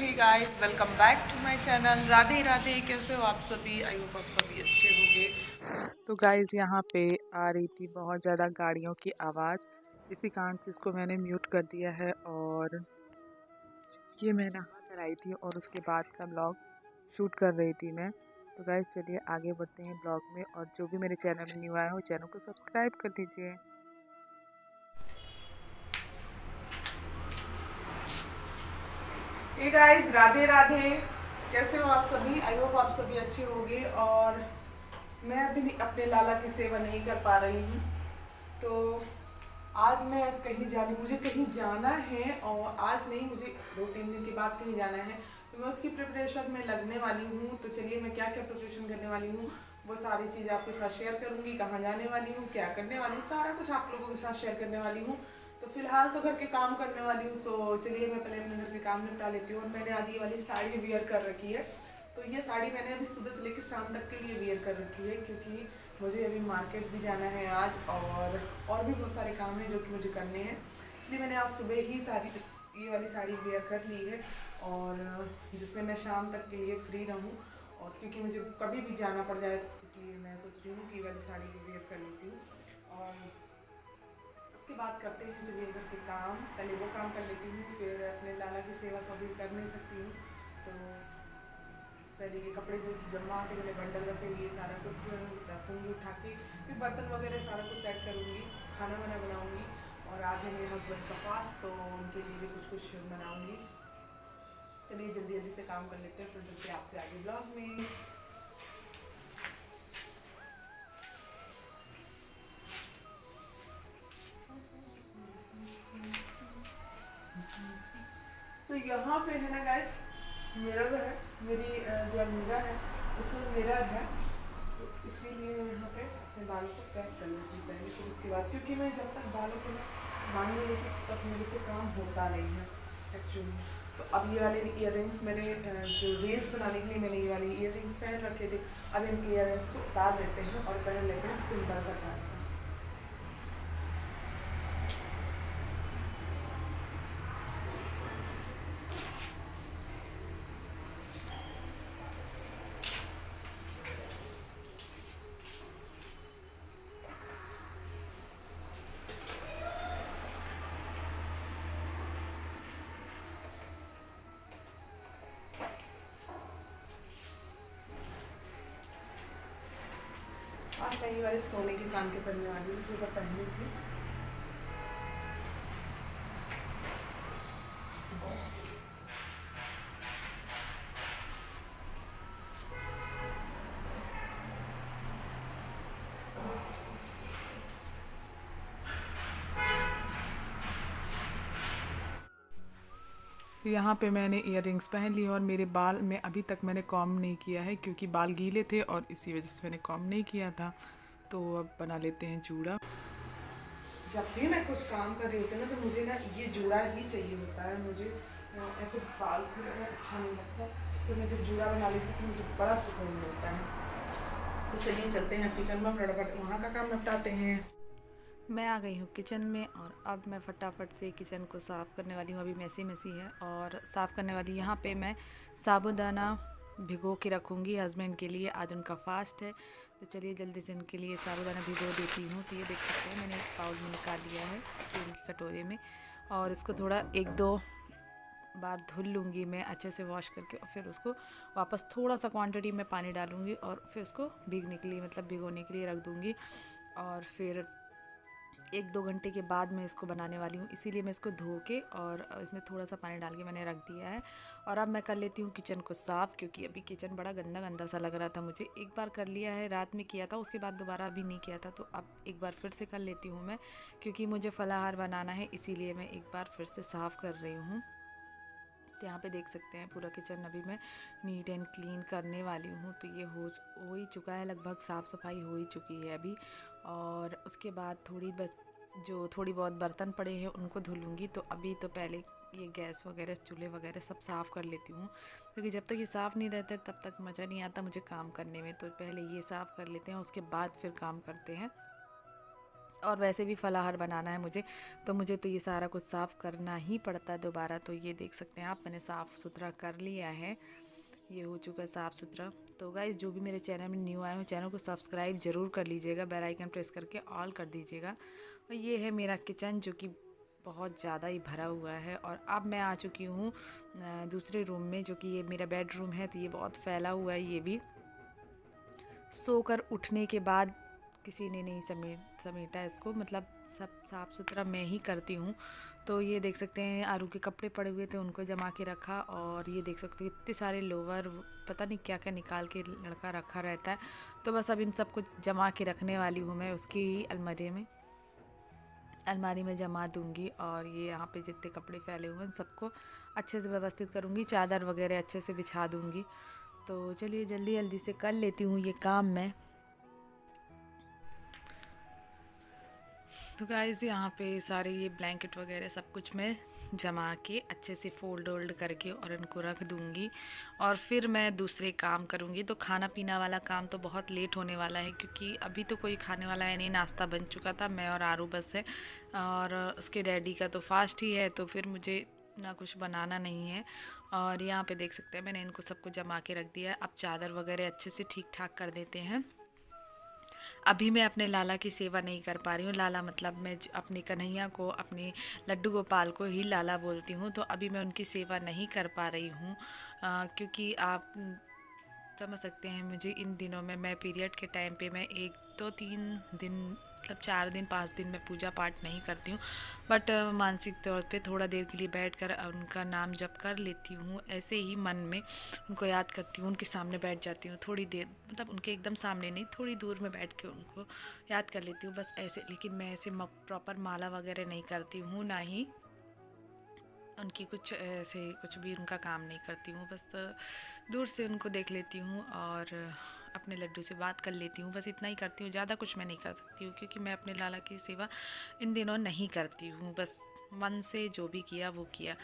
Hey guys, welcome back to my channel. Radhe Radhe. कैसे हो आप सभी? आई होप आप सभी अच्छे होंगे। तो गाइस, यहाँ पे आ रही थी बहुत ज़्यादा गाड़ियों की आवाज़, इसी कारण से इसको मैंने म्यूट कर दिया है। और ये मैं नहा कर आई थी और उसके बाद का ब्लॉग शूट कर रही थी मैं। तो गाइस चलिए आगे बढ़ते हैं ब्लॉग में, और जो भी मेरे चैनल में न्यू आया हो चैनल को सब्सक्राइब कर दीजिए। Hey guys, Radhe Radhe. कैसे हो आप सभी? आई होप आप सभी अच्छे होंगे। और मैं अभी अपने लाला की सेवा नहीं कर पा रही हूँ, तो आज मैं मुझे कहीं जाना है। और आज नहीं, मुझे 2-3 दिन के बाद कहीं जाना है, तो मैं उसकी प्रिपरेशन में लगने वाली हूँ। तो चलिए मैं क्या क्या प्रिपरेशन करने वाली हूँ वो सारी चीज़ आपके साथ शेयर करूँगी। कहाँ जाने वाली हूँ, क्या करने वाली हूँ, सारा कुछ आप लोगों के साथ शेयर करने वाली हूँ। तो फिलहाल तो घर के काम करने वाली हूँ, सो चलिए मैं पहले अपने घर के काम निपटा लेती हूँ। और मैंने आज ये वाली साड़ी वियर कर रखी है। तो ये साड़ी मैंने अभी सुबह से लेकर शाम तक के लिए वियर कर रखी है, क्योंकि मुझे अभी मार्केट भी जाना है आज, और भी बहुत सारे काम हैं जो कि मुझे करने हैं। इसलिए मैंने आज सुबह ही ये वाली साड़ी वेयर कर ली है, और जिसमें मैं शाम तक के लिए फ्री रहूँ। और क्योंकि मुझे कभी भी जाना पड़ जाए, इसलिए मैं सोच रही हूँ कि ये वाली साड़ी भी वेयर कर लेती हूँ। और उसके बाद करते हैं चलिए घर के काम। पहले वो काम कर लेती हूँ, फिर अपने लाला की सेवा तो अभी कर नहीं सकती हूँ। तो पहले ये कपड़े जो जमा के मैंने बंडल रखे हुए, ये सारा कुछ रखूँगी उठा के, फिर बर्तन वगैरह सारा कुछ सेट करूँगी, खाना वाना बनाऊँगी। और आज है मेरे हस्बैंड का फास्ट, तो उनके लिए भी कुछ कुछ बनाऊँगी। चलिए जल्दी जल्दी से काम कर लेते हैं, फिर मिलते हैं आपसे आगे ब्लॉग में। तो यहाँ पे है ना गाइस, मिरर है, मेरी जो अलमीरा है उसमें मिरर है। तो इसीलिए मैं यहाँ पे अपने बालों को पैक कर लेती हूँ पहले, फिर उसके बाद, क्योंकि मैं जब तक बालों को बांध नहीं लेती तब तक मेरे से काम होता नहीं है एक्चुअली। तो अब ये वाले इयर रिंग्स मेरे जो रील्स बनाने के लिए मैंने ये वाली इयर रिंग्स पहन रखे थे, अब इन इयर रिंग्स को उतार देते हैं और पहन लेते हैं सिंपल सा कान का। आज मैं ये वाले सोने के कान के पहनने वाली हूँ, जो मैं पहनी थी। तो यहाँ पे मैंने इयर रिंग्स पहन ली, और मेरे बाल में अभी तक मैंने कॉम्ब नहीं किया है, क्योंकि बाल गीले थे और इसी वजह से मैंने कॉम्ब नहीं किया था। तो अब बना लेते हैं जूड़ा। जब भी मैं कुछ काम कर रही होती हूँ ना, तो मुझे ना ये जूड़ा ही चाहिए होता है। मुझे ऐसे बाल खुलना अच्छा नहीं लगता, तो मैं जब जूड़ा बना लेती हूँ तो मुझे बड़ा सुकून मिलता है। तो चलिए चलते हैं किचन में, फटाफट वहाँ का काम निपटाते हैं। मैं आ गई हूँ किचन में, और अब मैं फटाफट से किचन को साफ़ करने वाली हूँ। अभी मैसी मैसी है और साफ़ करने वाली। यहाँ पे मैं साबूदाना भिगो के रखूँगी हस्बैंड के लिए, आज उनका फास्ट है। तो चलिए जल्दी से उनके लिए साबूदाना भिगो देती हूँ। तो ये देख सकते हैं मैंने एक बाउल में निकाल लिया है स्टील की कटोरे में, और इसको थोड़ा 1-2 बार धुल लूँगी मैं अच्छे से वॉश करके, और फिर उसको वापस थोड़ा सा क्वांटिटी में पानी डालूँगी, और फिर उसको भीगने के लिए मतलब भिगोने के लिए रख दूँगी। और फिर 1-2 घंटे के बाद मैं इसको बनाने वाली हूँ, इसीलिए मैं इसको धो के और इसमें थोड़ा सा पानी डाल के मैंने रख दिया है। और अब मैं कर लेती हूँ किचन को साफ़, क्योंकि अभी किचन बड़ा गंदा गंदा सा लग रहा था मुझे। एक बार कर लिया है, रात में किया था, उसके बाद दोबारा अभी नहीं किया था, तो अब एक बार फिर से कर लेती हूँ मैं, क्योंकि मुझे फलाहार बनाना है, इसीलिए मैं एक बार फिर से साफ़ कर रही हूँ। तो यहाँ पे देख सकते हैं पूरा किचन अभी मैं नीट एंड क्लीन करने वाली हूँ। तो ये हो ही चुका है, लगभग साफ़ सफाई हो ही चुकी है अभी। और उसके बाद जो थोड़ी बहुत बर्तन पड़े हैं उनको धुलूँगी। तो अभी तो पहले ये गैस वगैरह चूल्हे वगैरह सब साफ़ कर लेती हूँ, क्योंकि जब तक ये साफ़ नहीं रहते तब तक मज़ा नहीं आता मुझे काम करने में। तो पहले ये साफ़ कर लेते हैं, उसके बाद फिर काम करते हैं। और वैसे भी फलाहार बनाना है मुझे, तो मुझे तो ये सारा कुछ साफ़ करना ही पड़ता है दोबारा। तो ये देख सकते हैं आप, मैंने साफ़ सुथरा कर लिया है, ये हो चुका है साफ़ सुथरा। तो गाइस, जो भी मेरे चैनल में न्यू आए हो, चैनल को सब्सक्राइब ज़रूर कर लीजिएगा, बेल आइकन प्रेस करके ऑल कर दीजिएगा। और ये है मेरा किचन, जो कि बहुत ज़्यादा ही भरा हुआ है। और अब मैं आ चुकी हूँ दूसरे रूम में, जो कि ये मेरा बेडरूम है। तो ये बहुत फैला हुआ है, ये भी सोकर उठने के बाद किसी ने नहीं समेटा इसको, मतलब सब साफ़ सुथरा मैं ही करती हूँ। तो ये देख सकते हैं, आरू के कपड़े पड़े हुए थे, उनको जमा के रखा। और ये देख सकते हैं इतने सारे लोवर, पता नहीं क्या क्या निकाल के लड़का रखा रहता है। तो बस अब इन सबको जमा के रखने वाली हूँ मैं उसकी अलमारी में जमा दूँगी। और ये यहाँ पे जितने कपड़े फैले हुए हैं सबको अच्छे से व्यवस्थित करूँगी, चादर वगैरह अच्छे से बिछा दूँगी। तो चलिए जल्दी जल्दी से कर लेती हूँ ये काम मैं। तो गाइस, यहाँ पे सारे ये ब्लैंकेट वगैरह सब कुछ मैं जमा के अच्छे से फोल्ड वोल्ड करके और इनको रख दूँगी। और फिर मैं दूसरे काम करूँगी। तो खाना पीना वाला काम तो बहुत लेट होने वाला है, क्योंकि अभी तो कोई खाने वाला है नहीं, नाश्ता बन चुका था, मैं और आरू बस है। और उसके डैडी का तो फास्ट ही है, तो फिर मुझे ना कुछ बनाना नहीं है। और यहाँ पे देख सकते हैं मैंने इनको सबको जमा के रख दिया है। अब चादर वगैरह अच्छे से ठीक ठाक कर देते हैं। अभी मैं अपने लाला की सेवा नहीं कर पा रही हूँ। लाला मतलब मैं अपने कन्हैया को, अपने लड्डू गोपाल को ही लाला बोलती हूँ। तो अभी मैं उनकी सेवा नहीं कर पा रही हूँ, क्योंकि आप समझ सकते हैं, मुझे इन दिनों में, मैं पीरियड के टाइम पे मैं 1 2 3 दिन, मतलब 4 दिन 5 दिन में पूजा पाठ नहीं करती हूँ। बट मानसिक तौर पे थोड़ा देर के लिए बैठकर उनका नाम जप कर लेती हूँ। ऐसे ही मन में उनको याद करती हूँ, उनके सामने बैठ जाती हूँ थोड़ी देर, मतलब उनके एकदम सामने नहीं, थोड़ी दूर में बैठ के उनको याद कर लेती हूँ बस ऐसे। लेकिन मैं ऐसे प्रॉपर माला वगैरह नहीं करती हूँ, ना ही उनकी कुछ ऐसे कुछ भी उनका काम नहीं करती हूँ। बस दूर से उनको देख लेती हूँ और अपने लड्डू से बात कर लेती हूँ, बस इतना ही करती हूँ। ज़्यादा कुछ मैं नहीं कर सकती हूँ, क्योंकि मैं अपने लाला की सेवा इन दिनों नहीं करती हूँ। बस मन से जो भी किया वो किया।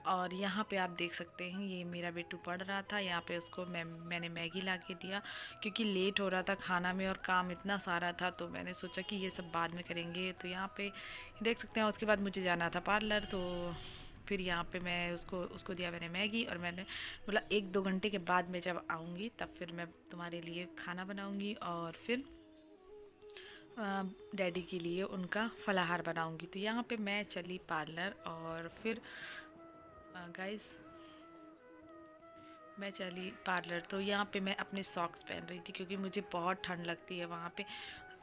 और यहाँ पे आप देख सकते हैं, ये मेरा बेटू पढ़ रहा था, यहाँ पे उसको मैंने मैगी ला के दिया, क्योंकि लेट हो रहा था खाना में और काम इतना सारा था। तो मैंने सोचा कि ये सब बाद में करेंगे। तो यहाँ पे देख सकते हैं, उसके बाद मुझे जाना था पार्लर। तो फिर यहाँ पे मैं उसको दिया मैंने मैगी, और मैंने बोला 1 2 घंटे के बाद मैं जब आऊँगी तब फिर मैं तुम्हारे लिए खाना बनाऊँगी, और फिर डैडी के लिए उनका फलाहार बनाऊँगी। तो यहाँ पे मैं चली पार्लर, और फिर गाइस, मैं चली पार्लर। तो यहाँ पे मैं अपने सॉक्स पहन रही थी, क्योंकि मुझे बहुत ठंड लगती है वहाँ पे।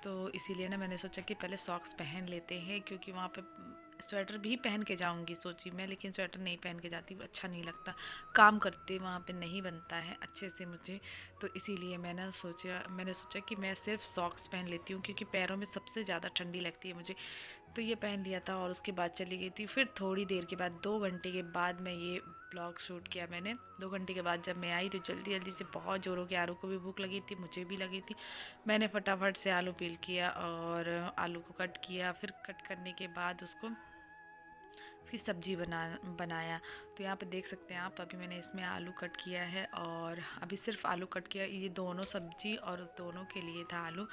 तो इसीलिए ना मैंने सोचा कि पहले सॉक्स पहन लेते हैं, क्योंकि वहाँ पे स्वेटर भी पहन के जाऊँगी सोची मैं, लेकिन स्वेटर नहीं पहन के जाती, वो अच्छा नहीं लगता, काम करते वहाँ पे नहीं बनता है अच्छे से मुझे। तो इसीलिए मैंने सोचा कि मैं सिर्फ सॉक्स पहन लेती हूँ, क्योंकि पैरों में सबसे ज़्यादा ठंडी लगती है मुझे। तो ये पहन लिया था और उसके बाद चली गई थी। फिर थोड़ी देर के बाद, 2 घंटे के बाद, मैं ये ब्लॉग शूट किया मैंने। 2 घंटे के बाद जब मैं आई तो जल्दी जल्दी से, बहुत ज़ोरों की, आरू को भी भूख लगी थी, मुझे भी लगी थी। मैंने फटाफट से आलू पील किया और आलू को कट किया। फिर कट करने के बाद उसकी सब्जी बनाया। तो यहाँ पे देख सकते हैं आप, अभी मैंने इसमें आलू कट किया है, और अभी सिर्फ आलू कट किया, ये दोनों सब्जी और दोनों के लिए था आलू।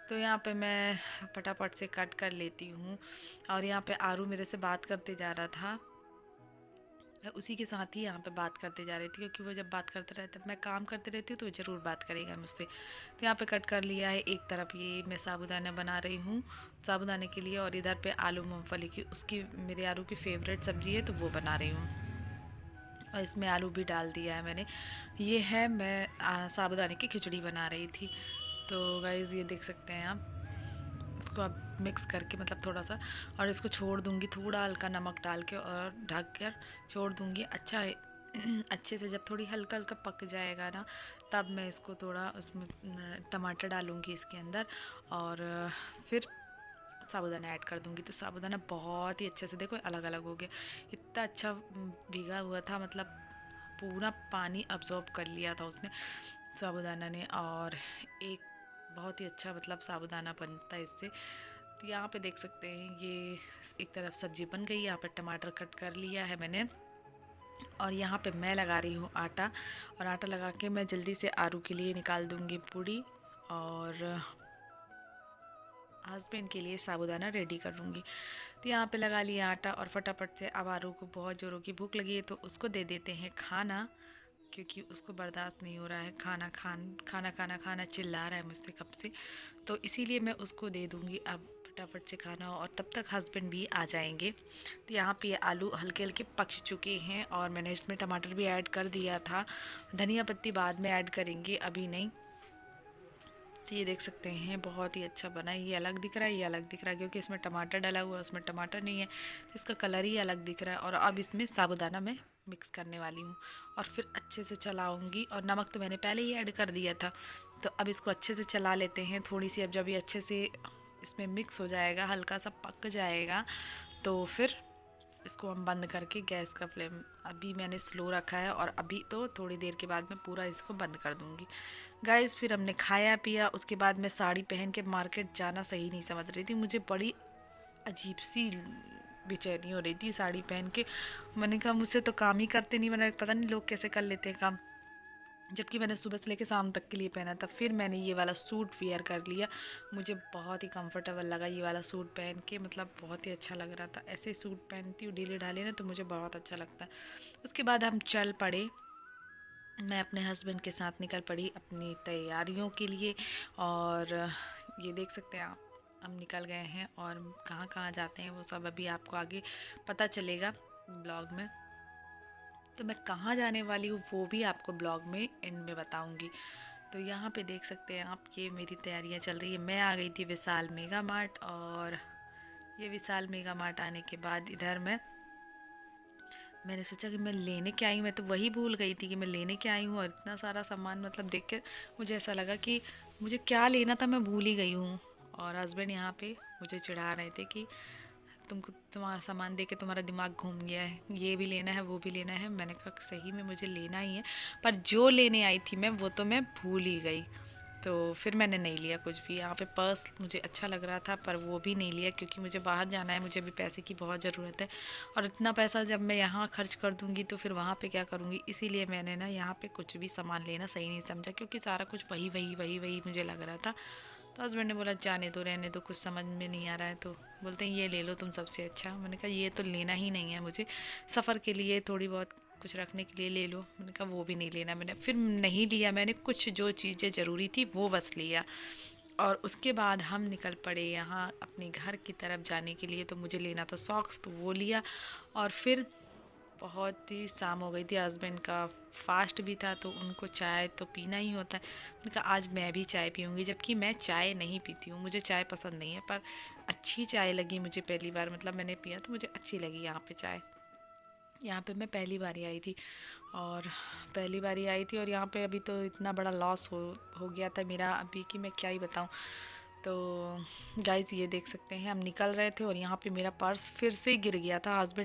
तो यहाँ पे मैं फटाफट से कट कर लेती हूँ। और यहाँ पे आरू मेरे से बात करते जा रहा था, मैं उसी के साथ ही यहाँ पे बात करते जा रही थी, क्योंकि वो जब बात करते रहते, मैं काम करते रहती हूँ तो वो ज़रूर बात करेगा मुझसे। तो यहाँ पे कट कर लिया है। एक तरफ ये मैं साबूदाना बना रही हूँ साबूदाने के लिए, और इधर पे आलू मूंगफली की, उसकी मेरे आलू की फेवरेट सब्ज़ी है, तो वो बना रही हूँ। और इसमें आलू भी डाल दिया है मैंने। ये है, मैं साबूदाने की खिचड़ी बना रही थी। तो गाइज़, ये देख सकते हैं आप, इसको अब मिक्स करके, मतलब थोड़ा सा, और इसको छोड़ दूँगी, थोड़ा हल्का नमक डाल के और ढक कर छोड़ दूँगी। अच्छा है, अच्छे से जब थोड़ी हल्का हल्का पक जाएगा ना, तब मैं इसको थोड़ा उसमें टमाटर डालूँगी इसके अंदर, और फिर साबूदाना ऐड कर दूँगी। तो साबूदाना बहुत ही अच्छे से, देखो अलग अलग हो गया, इतना अच्छा भीगा हुआ था, मतलब पूरा पानी अब्जॉर्ब कर लिया था उसने, साबूदाना ने। और एक बहुत ही अच्छा, मतलब साबूदाना बनता है इससे। तो यहाँ पे देख सकते हैं, ये एक तरफ सब्जी बन गई, यहाँ पे टमाटर कट कर लिया है मैंने, और यहाँ पे मैं लगा रही हूँ आटा। और आटा लगा के मैं जल्दी से आरू के लिए निकाल दूँगी पूड़ी, और हस्बैंड के लिए साबूदाना रेडी कर लूँगी। तो यहाँ पे लगा लिया आटा और फटाफट से अब आरू को बहुत ज़ोरों की भूख लगी है तो उसको दे देते हैं खाना, क्योंकि उसको बर्दाश्त नहीं हो रहा है खाना चिल्ला रहा है मुझसे कब से, तो इसीलिए मैं उसको दे दूँगी अब फटाफट से खाना, और तब तक हस्बैंड भी आ जाएंगे। तो यहाँ पे आलू हल्के हल्के पक चुके हैं और मैंने इसमें टमाटर भी ऐड कर दिया था। धनिया पत्ती बाद में ऐड करेंगे, अभी नहीं। तो ये देख सकते हैं बहुत ही अच्छा बना है। ये अलग दिख रहा है, ये अलग दिख रहा है क्योंकि इसमें टमाटर डाला हुआ है, उसमें टमाटर नहीं है, इसका कलर ही अलग दिख रहा है। और अब इसमें साबूदाना मैं मिक्स करने वाली हूँ और फिर अच्छे से चलाऊँगी। और नमक तो मैंने पहले ही ऐड कर दिया था। तो अब इसको अच्छे से चला लेते हैं थोड़ी सी। अब जब ये अच्छे से इसमें मिक्स हो जाएगा, हल्का सा पक जाएगा, तो फिर इसको हम बंद करके गैस का फ्लेम अभी मैंने स्लो रखा है, और अभी तो थोड़ी देर के बाद मैं पूरा इसको बंद कर दूँगी। गाइस फिर हमने खाया पिया, उसके बाद मैं साड़ी पहन के मार्केट जाना सही नहीं समझ रही थी। मुझे बड़ी अजीब सी बेचैनी हो रही थी साड़ी पहन के। मैंने कहा मुझसे तो काम ही करते नहीं, मैंने पता नहीं लोग कैसे कर लेते हैं काम, जबकि मैंने सुबह से लेकर शाम तक के लिए पहना था। फिर मैंने ये वाला सूट वेयर कर लिया, मुझे बहुत ही कंफर्टेबल लगा ये वाला सूट पहन के, मतलब बहुत ही अच्छा लग रहा था। ऐसे सूट पहनती हूँ डेली ढाली ना तो मुझे बहुत अच्छा लगता है। उसके बाद हम चल पड़े, मैं अपने हस्बैंड के साथ निकल पड़ी अपनी तैयारियों के लिए। और ये देख सकते हैं आप, हम निकल गए हैं और कहाँ कहाँ जाते हैं वो सब अभी आपको आगे पता चलेगा ब्लॉग में। तो मैं कहाँ जाने वाली हूँ वो भी आपको ब्लॉग में एंड में बताऊँगी। तो यहाँ पे देख सकते हैं आप, ये मेरी तैयारियाँ चल रही है। मैं आ गई थी विशाल मेगा मार्ट, और ये विशाल मेगा मार्ट आने के बाद इधर मैंने सोचा कि मैं लेने क्या आई हूँ। मैं तो वही भूल गई थी कि मैं लेने क्या आई हूँ, और इतना सारा सामान मतलब देख कर मुझे ऐसा लगा कि मुझे क्या लेना था मैं भूल ही गई हूँ। और हस्बैंड यहाँ पे मुझे चिढ़ा रहे थे कि तुमको तुम्हारा सामान देख के तुम्हारा दिमाग घूम गया है, ये भी लेना है वो भी लेना है। मैंने कहा सही में मुझे लेना ही है, पर जो लेने आई थी मैं वो तो मैं भूल ही गई। तो फिर मैंने नहीं लिया कुछ भी। यहाँ पे पर्स मुझे अच्छा लग रहा था पर वो भी नहीं लिया, क्योंकि मुझे बाहर जाना है, मुझे भी पैसे की बहुत ज़रूरत है। और इतना पैसा जब मैं यहाँ खर्च कर दूँगी तो फिर वहाँ पे क्या करूँगी, इसीलिए मैंने ना यहाँ पे कुछ भी सामान लेना सही नहीं समझा, क्योंकि सारा कुछ वही वही वही वही मुझे लग रहा था। तो हस्बैंड ने बोला जाने दो, रहने दो, कुछ समझ में नहीं आ रहा है। तो बोलते हैं ये ले लो तुम सबसे अच्छा। मैंने कहा ये तो लेना ही नहीं है मुझे, सफ़र के लिए थोड़ी बहुत कुछ रखने के लिए ले लो। मैंने कहा वो भी नहीं लेना, मैंने फिर नहीं लिया। मैंने कुछ जो चीज़ें ज़रूरी थी वो बस लिया। और उसके बाद हम निकल पड़े यहाँ अपने घर की तरफ जाने के लिए। तो मुझे लेना था सॉक्स, तो वो लिया। और फिर बहुत ही शाम हो गई थी, हस्बैंड का फास्ट भी था तो उनको चाय तो पीना ही होता है। मैंने कहा आज मैं भी चाय पीऊँगी, जबकि मैं चाय नहीं पीती हूँ, मुझे चाय पसंद नहीं है, पर अच्छी चाय लगी मुझे पहली बार, मतलब मैंने पिया तो मुझे अच्छी लगी यहाँ पे चाय। यहाँ पे मैं पहली बारी आई थी, और यहाँ पे अभी तो इतना बड़ा लॉस हो गया था मेरा अभी कि मैं क्या ही बताऊँ। तो गाइस ये देख सकते हैं हम निकल रहे थे और यहाँ पे मेरा पर्स फिर से गिर गया था। हस्बैंड